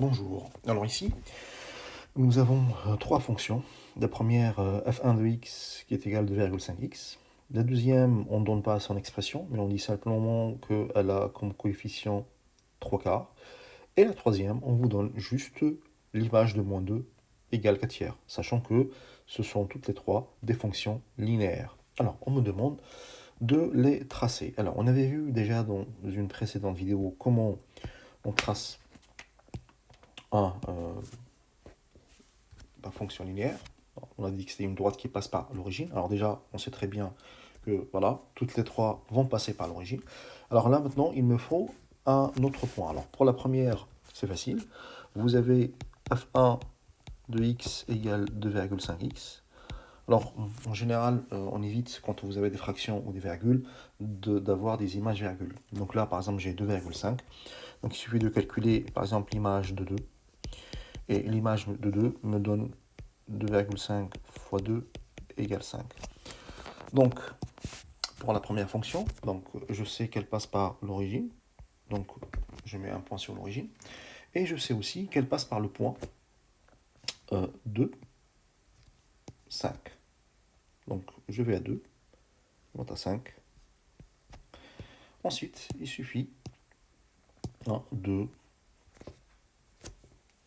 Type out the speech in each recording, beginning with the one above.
Bonjour. Alors ici, nous avons trois fonctions. La première, f1 de x qui est égal à 2,5x. La deuxième, on ne donne pas son expression, mais on dit simplement qu'elle a comme coefficient 3 quarts. Et la troisième, on vous donne juste l'image de moins 2 égale 4 tiers, sachant que ce sont toutes les trois des fonctions linéaires. Alors, on me demande de les tracer. Alors, on avait vu déjà dans une précédente vidéo comment on trace la fonction linéaire. On a dit que c'était une droite qui passe par l'origine. Alors déjà, on sait très bien que voilà, toutes les trois vont passer par l'origine. Alors là, maintenant, il me faut un autre point. Alors pour la première, c'est facile. Vous avez f1 de x égale 2,5x. Alors, en général, on évite, quand vous avez des fractions ou des virgules, d'avoir des images virgules. Donc là, par exemple, j'ai 2,5. Donc il suffit de calculer, par exemple, l'image de 2. Et l'image de 2 me donne 2,5 fois 2 égale 5. Donc, pour la première fonction, donc, je sais qu'elle passe par l'origine. Donc, je mets un point sur l'origine. Et je sais aussi qu'elle passe par le point 2, 5. Donc, je vais à 2, je monte à 5. Ensuite, il suffit de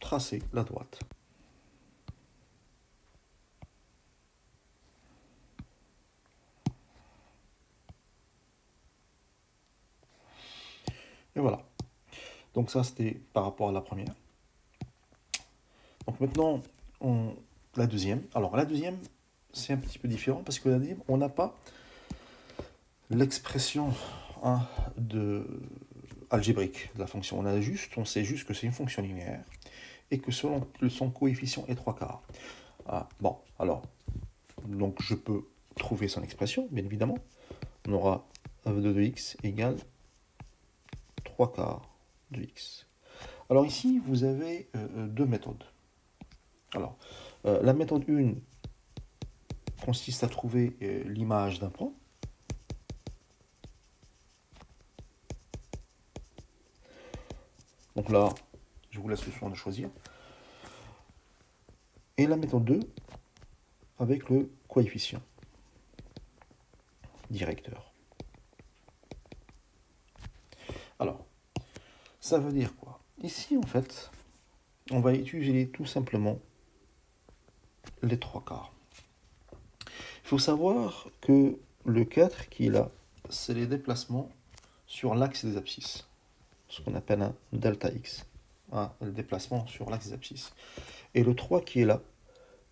tracer la droite. Et voilà. Donc ça, c'était par rapport à la première. Donc maintenant, la deuxième. Alors la deuxième, c'est un petit peu différent parce que la deuxième, on n'a pas l'expression algébrique de la fonction. On sait juste que c'est une fonction linéaire et que selon son coefficient est 3 quarts. Bon, alors, donc je peux trouver son expression, bien évidemment. On aura f de x égale 3 quarts de x. Alors ici, vous avez deux méthodes. Alors, la méthode 1 consiste à trouver l'image d'un point. Donc là, je vous laisse le soin de choisir. Et la méthode 2 avec le coefficient directeur. Alors, ça veut dire quoi? Ici, en fait, on va utiliser tout simplement les 3 quarts. Il faut savoir que le 4 qui est là, c'est les déplacements sur l'axe des abscisses, ce qu'on appelle un delta x, le déplacement sur l'axe des abscisses. Et le 3 qui est là,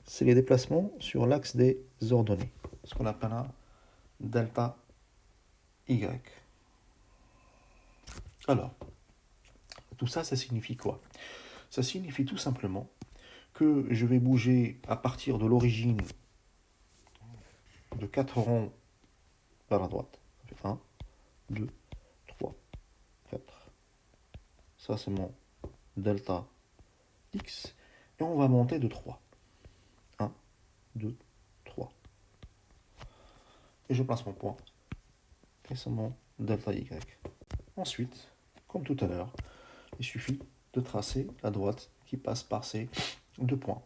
c'est les déplacements sur l'axe des ordonnées, ce qu'on appelle un delta y. Alors, tout ça, ça signifie quoi? Ça signifie tout simplement que je vais bouger à partir de l'origine de 4 ronds vers la droite. 1, 2, 3, 4. Ça, c'est mon delta x. Et on va monter de 3. 1, 2, 3. Et je place mon point. Et c'est mon delta y. Ensuite, comme tout à l'heure, il suffit de tracer la droite qui passe par ces deux points.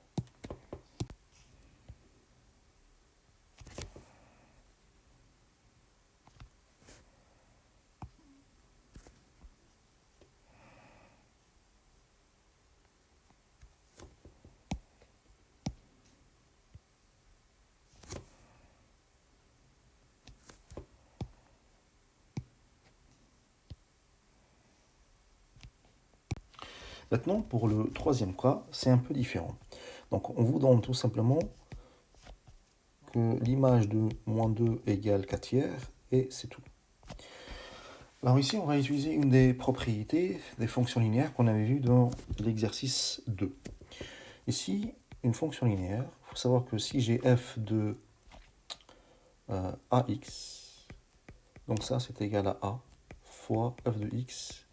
Maintenant, pour le troisième cas, c'est un peu différent. Donc, on vous donne tout simplement que l'image de moins 2 égale 4 tiers, et c'est tout. Alors ici, on va utiliser une des propriétés des fonctions linéaires qu'on avait vues dans l'exercice 2. Ici, une fonction linéaire, il faut savoir que si j'ai f de ax, donc ça c'est égal à a fois f de x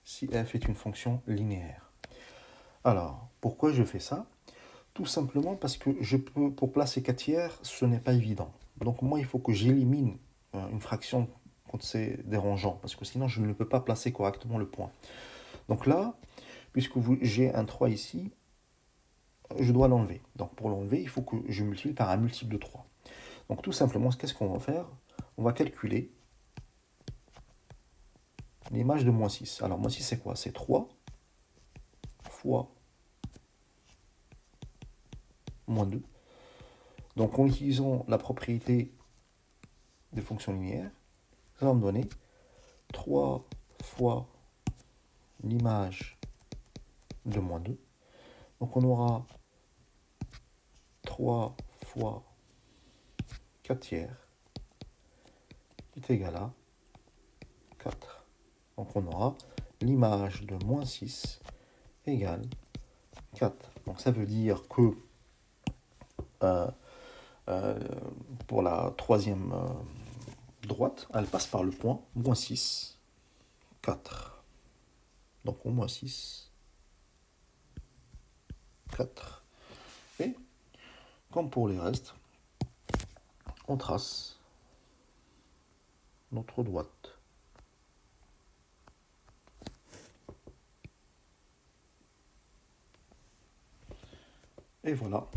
si f est une fonction linéaire. Alors, pourquoi je fais ça? Tout simplement parce que pour placer 4 tiers, ce n'est pas évident. Donc moi, il faut que j'élimine une fraction quand c'est dérangeant, parce que sinon je ne peux pas placer correctement le point. Donc là, puisque j'ai un 3 ici, je dois l'enlever. Donc pour l'enlever, il faut que je multiplie par un multiple de 3. Donc tout simplement, qu'est-ce qu'on va faire? On va calculer l'image de moins 6. Alors moins 6, c'est quoi? C'est 3 fois moins 2. Donc en utilisant la propriété des fonctions linéaires, ça va me donner 3 fois l'image de moins 2. Donc on aura 3 fois 4 tiers qui est égal à 4. Donc on aura l'image de moins 6 égale 4. Donc ça veut dire que euh, pour la troisième droite, elle passe par le point moins 6, 4. Donc au moins 6, 4. Et comme pour les restes, on trace notre droite. Et voilà.